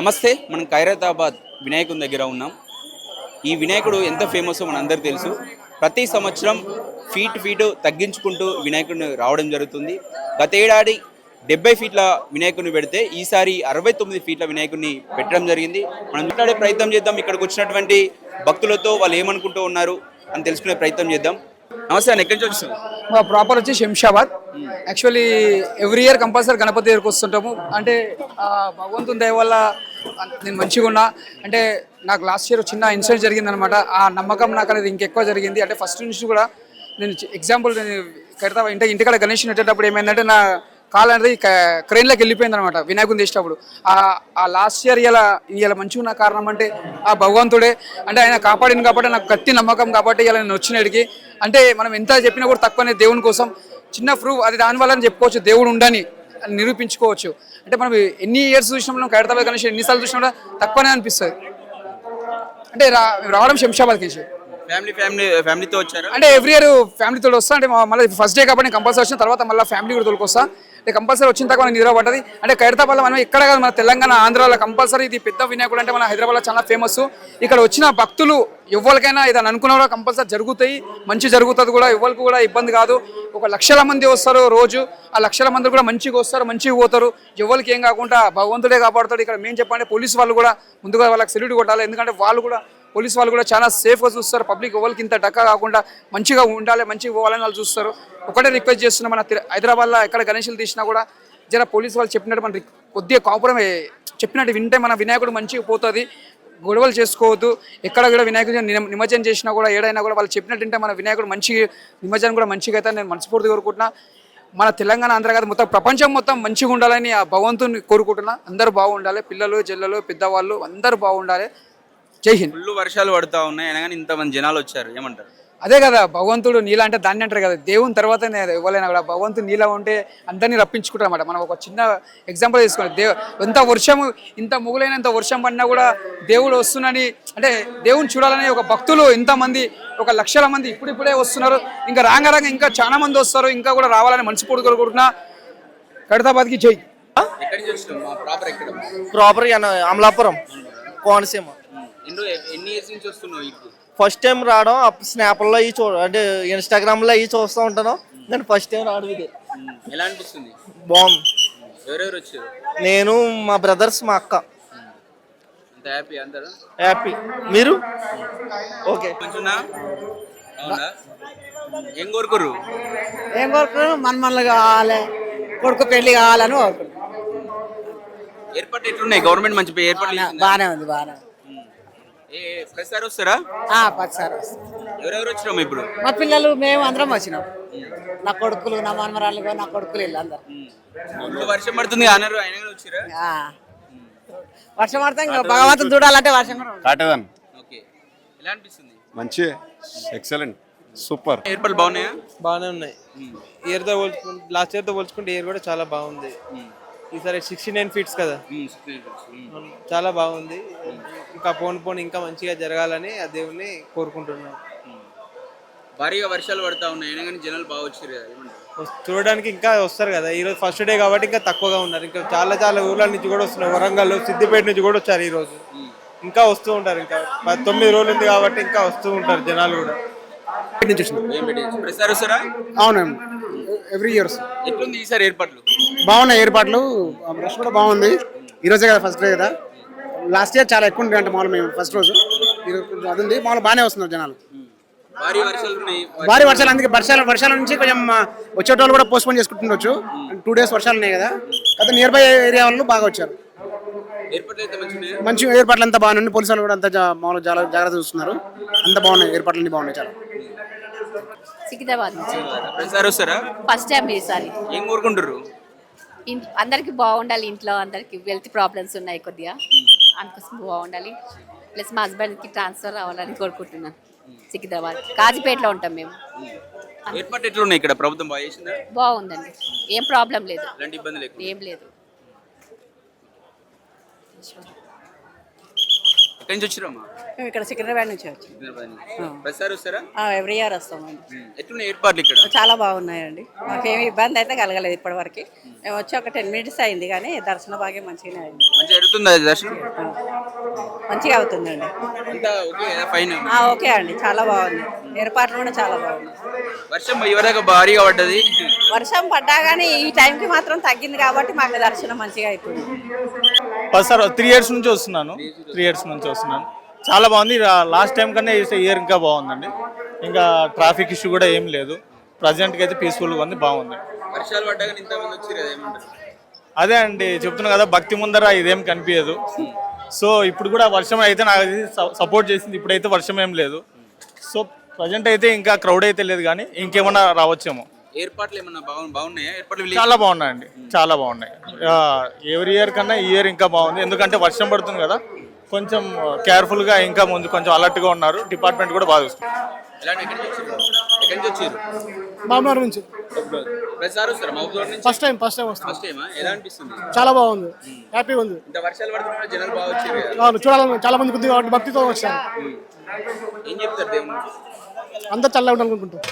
నమస్తే, మనం ఖైరతాబాద్ వినాయకుని దగ్గర ఉన్నాం. ఈ వినాయకుడు ఎంత ఫేమస్ మనందరికీ తెలుసు. ప్రతి సంవత్సరం ఫీటు తగ్గించుకుంటూ వినాయకుడిని రావడం జరుగుతుంది. గత ఏడాది 70 ఫీట్ల వినాయకుడిని పెడితే ఈసారి 69 ఫీట్ల వినాయకుడిని పెట్టడం జరిగింది. మనం మాట్లాడే ప్రయత్నం చేద్దాం. ఇక్కడికి వచ్చినటువంటి భక్తులతో వాళ్ళు ఏమనుకుంటూ ఉన్నారు అని తెలుసుకునే ప్రయత్నం చేద్దాం. నమస్తే అన్న, ఎక్కడి నుంచి వచ్చారు? మా ప్రాపర్ వచ్చి Shamshabad. Actually every year compulsory Ganapati దగ్గరికి వస్తుంటాము. అంటే భగవంతుని దయ వల్ల నేను మంచిగా ఉన్నా. అంటే నాకు లాస్ట్ ఇయర్ చిన్న ఇన్సిడెంట్ జరిగింది అనమాట. ఆ నమ్మకం నాకు అనేది ఇంకెక్కువ జరిగింది. అంటే ఫస్ట్ నుంచి కూడా నేను ఎగ్జాంపుల్ నేను కడతా ఇంటికాడ గణేష్ పెట్టేటప్పుడు ఏమైందంటే నా కాలు అనేది క్రెయిన్లోకి వెళ్ళిపోయింది అనమాట వినాయకుని తీసేటప్పుడు. ఆ లాస్ట్ ఇయర్ ఇలా మంచిగా ఉన్న కారణం అంటే ఆ భగవంతుడే. అంటే ఆయన కాపాడింది కాబట్టి నాకు గట్టి నమ్మకం కాబట్టి ఇలా నేను వచ్చినడికి. అంటే మనం ఎంత చెప్పినా కూడా తక్కువనే దేవుని కోసం చిన్న ప్రూఫ్ అది దానివల్ల చెప్పుకోవచ్చు, దేవుడు ఉండని నిరూపించుకోవచ్చు. అంటే మనం ఎన్ని ఇయర్స్ చూసినా మనం ఖైరతాబాద్ గణేష్ ఎన్నిసార్లు చూసినా కూడా తక్కువనే అనిపిస్తుంది. అంటే రావడం శంషాబాద్కి ఫ్యామిలీతో వచ్చారు. అంటే ఎవ్రీ ఇయర్ ఫ్యామిలీతో వస్తా. అంటే మళ్ళీ ఫస్ట్ డే కాబట్టి కంపల్సరీ వచ్చిన తర్వాత మళ్ళీ ఫ్యామిలీ కూడా తోలుకొస్తా. అంటే కంపల్సరీ వచ్చిన తర్వాత మనకి నిద్ర పడ్డది. అంటే ఖైరతాబాద్లో మనం ఎక్కడ కాదు, మన తెలంగాణ ఆంధ్రాలో కంపల్సరీ ఇది పెద్ద వినాయకుడు. అంటే మన హైదరాబాద్లో చాలా ఫేమస్. ఇక్కడ వచ్చిన భక్తులు ఎవరికైనా ఏదైనా అనుకున్నా కూడా కంపల్సరీ జరుగుతాయి, మంచి జరుగుతుంది కూడా. ఎవరికి కూడా ఇబ్బంది కాదు. 1,00,000 మంది వస్తారు రోజు. ఆ 1,00,000 మంది కూడా మంచిగా వస్తారు, మంచిగా పోతారు. ఎవరికి ఏం కాకుండా భగవంతుడే కాపాడుతాడు. ఇక్కడ మేము చెప్పండి పోలీసు వాళ్ళు కూడా ముందుగా వాళ్ళకి సెల్యూట్ కొట్టాలి. ఎందుకంటే పోలీసు వాళ్ళు కూడా చాలా సేఫ్గా చూస్తారు. పబ్లిక్ ఎవరికి ఇంత డక్క కాకుండా మంచిగా ఉండాలి, మంచిగా పోవాలని వాళ్ళు చూస్తారు. ఒకటే రిక్వెస్ట్ చేస్తున్నాం, మన హైదరాబాద్లో ఎక్కడ గణేషులు తీసినా కూడా జర పోలీసు వాళ్ళు చెప్పినట్టు మన కొద్దిగా కాపురమే చెప్పినట్టు వింటే మన వినాయకుడు మంచిగా పోతుంది. గొడవలు చేసుకోవద్దు. ఎక్కడ కూడా వినాయకుడు నిమజ్జనం చేసినా కూడా ఏడైనా కూడా వాళ్ళు చెప్పినట్టు వింటే మన వినాయకుడు మంచి నిమజ్జనం కూడా మంచిగా అయితే నేను మనస్ఫూర్తి కోరుకుంటున్నా. మన తెలంగాణ ఆంధ్ర కాదు మొత్తం ప్రపంచం మొత్తం మంచిగా ఉండాలని ఆ భగవంతుని కోరుకుంటున్నా. అందరూ బాగుండాలి, పిల్లలు జల్లలు పెద్దవాళ్ళు అందరూ బాగుండాలి. జై హింద్. ఫుల్ వర్షాలు పడుతూ ఉన్నాయి అయినా కానీ ఇంతమంది జనాలు వచ్చారు, ఏమంటారు? అదే కదా భగవంతుడు నీలా అంటే దాన్ని అంటారు కదా, దేవుని తర్వాతనే ఎవరైనా కూడా భగవంతుడు నీలా ఉంటే అందరినీ రప్పించుకుంటారు అన్నమాట. మనం ఒక చిన్న ఎగ్జాంపుల్ తీసుకోండి. ఎంత వర్షం ఇంత ముగులైనంత వర్షం పడినా కూడా దేవుడు వస్తున్నాని అంటే దేవుని చూడాలని ఒక భక్తులు ఇంతమంది 1,00,000 మంది ఇప్పుడిప్పుడే వస్తున్నారు. ఇంకా రాంగ ఇంకా చాలా మంది వస్తారు. ఇంకా కూడా రావాలని మనస్ఫూర్తి కోరుకుంటున్నా. ఖైరతాబాద్కి జై. ప్రాపర్ అమలాపురం కోనసీమ. ఎన్ని ఇయర్స్ నుంచి వస్తున్నావు? ఫస్ట్ టైం రావడం స్నాప్లో అంటే ఇన్స్టాగ్రామ్లో అవి చూస్తూ ఉంటాను. నేను ఫస్ట్ టైం రావడం ఇది. ఎలా అనిపిస్తుంది? బాగుంది. ఎవరెవరు వచ్చారు? నేను, మా బ్రదర్స్, మా అక్క. హ్యాపీ. మీరు? ఓకే. ఏం కోరుకోరు? మనమల్ని కావాలి, కొడుకు పెళ్లి కావాలని కోరుకుంటున్నాం. ఏర్పాట్లు ఎట్లున్నాయి? గవర్నమెంట్ మంచి ఏర్పాట్లు బాగానే ఉంది. ప్రతిసారి వస్తారా? ప్రతిసారి వస్తాం. ఎవరెవరు వచ్చినాము ఇప్పుడు? మా పిల్లలు మేము అందరం వచ్చినాం. నా కొడుకులు, నా మనమరాళ్ళు, నా కొడుకులు వీళ్ళు అందరు. వర్షం పడుతుంది అన్నారు, ఆయన వచ్చారా? వర్షం పడితే ఇంకా భగవంతుని చూడాలంటే వర్షం కూడా కాటవన్. ఓకే. ఎలా అనిపిస్తుంది? మంచి ఎక్సలెంట్ సూపర్. ఏర్పాట్లు బాగున్నాయా? బాగానే ఉన్నాయి. ఇయర్తో పోల్చుకుంటే లాస్ట్ ఇయర్తో పోల్చుకుంటే ఇయర్ కూడా చాలా బాగుంది. ఈసారి 69 ఫీట్స్ కదా, చాలా బాగుంది. ఇంకా పోను ఇంకా మంచిగా జరగాలని ఆ దేవుణ్ణి కోరుకుంటున్నాను. భారీగా వర్షాలు పడతా ఉన్నాయి అయినా కానీ జనాలు బాగా వచ్చారు కదా, చూడడానికి ఇంకా వస్తారు కదా. ఈరోజు ఫస్ట్ డే కాబట్టి ఇంకా తక్కువగా ఉన్నారు. ఇంకా చాలా ఊర్ల నుంచి కూడా వస్తున్నారు. వరంగల్, సిద్దిపేట నుంచి కూడా వచ్చారు ఈరోజు. ఇంకా వస్తూ ఉంటారు. ఇంకా 9 రోజులు ఉంది కాబట్టి ఇంకా వస్తూ ఉంటారు జనాలు కూడా. అవునండి, ఎవ్రీ ఇయర్స్. ఎట్లుంది ఈసారి ఏర్పాట్లు? బాగున్నాయి ఏర్పాట్లు. రష్ కూడా బాగుంది. ఈరోజే కదా ఫస్ట్ డే కదా. లాస్ట్ ఇయర్ చాలా ఎక్కువ ఉండే అంటే మామూలు మేము ఫస్ట్ రోజు అది ఉంది. మామూలు బాగానే వస్తున్నారు జనాలు. భారీ వర్షాలు, అందుకే వర్షాల నుంచి కొంచెం వచ్చేటోళ్ళు కూడా పోస్ట్ పోన్ చేసుకుంటుండొచ్చు. 2 days వర్షాలు ఉన్నాయి కదా, అయితే నియర్ బై ఏరియా వాళ్ళు బాగా వచ్చారు. మంచి ఏర్పాట్లు అంతా బాగున్నాయి. పోలీసు వాళ్ళు కూడా అంతా మామూలు జాగ్రత్త చూస్తున్నారు. అంత బాగున్నాయి, ఏర్పాట్లు అన్ని బాగున్నాయి చాలా. సికింద్రాబాద్ నుంచి ఫస్ట్ టైం ఈసారి ఏం కోరుకుంటారు? అందరికి బాగుండాలి. ఇంట్లో అందరికి హెల్త్ ప్రాబ్లమ్స్ ఉన్నాయి కొద్దిగా, అందుకోసం బాగుండాలి. ప్లస్ మా హస్బెండ్కి ట్రాన్స్ఫర్ అవ్వాలని కోరుకుంటున్నాను. సికింద్రాబాద్ కాజీపేటలో ఉంటాం మేము. ఏర్పాటు ఎట్లున్నాయి ఇక్కడ? ప్రభుత్వం బాగా చేసిందా? బాగుందండి, ఏం ప్రాబ్లం లేదు, ఏం లేదు. ఎక్కడి నుంచి వచ్చిరమ్మా? మేము ఇక్కడ సికింద్రాబాద్ నుంచి వచ్చాం. హైదరాబాద్ నుంచి. ప్రతిసారి వస్తారా? ఎవ్రీ ఇయర్ వస్తామండి. ఎట్లున్నాయి ఏర్పాట్లు ఇక్కడ? చాలా బాగున్నాయండి, మాకేమి ఇబ్బంది అయితే కలగలేదు ఇప్పటివరకు. మేము వచ్చి ఒక 10 minutes అయింది కానీ దర్శన భాగ్యం మంచిగానే అయింది. మంచిగా జరుగుతుందా దర్శనం? మంచిగా అవుతుందండి. అంతా ఓకే ఫైన్. ఓకే అండి, చాలా బాగుంది, ఏర్పాట్లు కూడా చాలా బాగుంది. వర్షం ఇవరకు భారీగా పడ్డది. వర్షం పడ్డా కానీ ఈ టైంకి మాత్రం తగ్గింది కాబట్టి మాకు దర్శనం మంచిగా అయిపోయింది. సార్ 3 years నుంచి వస్తున్నాను. 3 years నుంచి వస్తున్నాను. చాలా బాగుంది. లాస్ట్ టైం కన్నా ఇయర్ ఇంకా బాగుందండి. ఇంకా ట్రాఫిక్ ఇష్యూ కూడా ఏం లేదు. ప్రజెంట్కి అయితే పీస్ఫుల్గా ఉంది, బాగుంది. వర్షాలు పడ్డాక ఇంతమంది వచ్చారు కదా, ఏమంటారు? అదే అండి చెప్తున్నా కదా, భక్తి ముందర ఇదేం కనిపించదు. సో ఇప్పుడు కూడా వర్షం అయితే నాకు సపోర్ట్ చేసింది. ఇప్పుడైతే వర్షం ఏం లేదు. సో ప్రజెంట్ అయితే ఇంకా క్రౌడ్ అయితే లేదు, కానీ ఇంకేమన్నా రావచ్చేమో. ఏర్పాట్లు ఏమన్నా బాగున్నాయా? ఏర్పాట్లు చాలా బాగున్నాయండి, చాలా బాగున్నాయి. ఎవ్రీ ఇయర్ కన్నా ఈ ఇయర్ ఇంకా బాగుంది. ఎందుకంటే వర్షం పడుతుంది కదా, కొంచెం కేర్ఫుల్గా ఇంకా ముందు కొంచెం అలర్ట్గా ఉన్నారు. డిపార్ట్మెంట్ కూడా బాగా చూస్తుంది. ఎక్కడి నుంచి వచ్చారు? మామూలు నుంచి ప్రతిసారి వస్తారా మహబూబ్నగర్ నుంచి? ఫస్ట్ టైం వస్తాం. ఫస్ట్ టైమా? ఎలా అనిపిస్తుంది? చాలా బాగుంది, హ్యాపీగా ఉంది. ఇంత వర్షాలు పడుతున్నా జనాలు బాగా వచ్చారు కదా. అవును, చూడాలని చాలా మంది ఉంది కాబట్టి భక్తితో వచ్చారు. ఏం చెప్తారు దేవుడు? అందరు చల్లగా ఉండాలనుకుంటాం.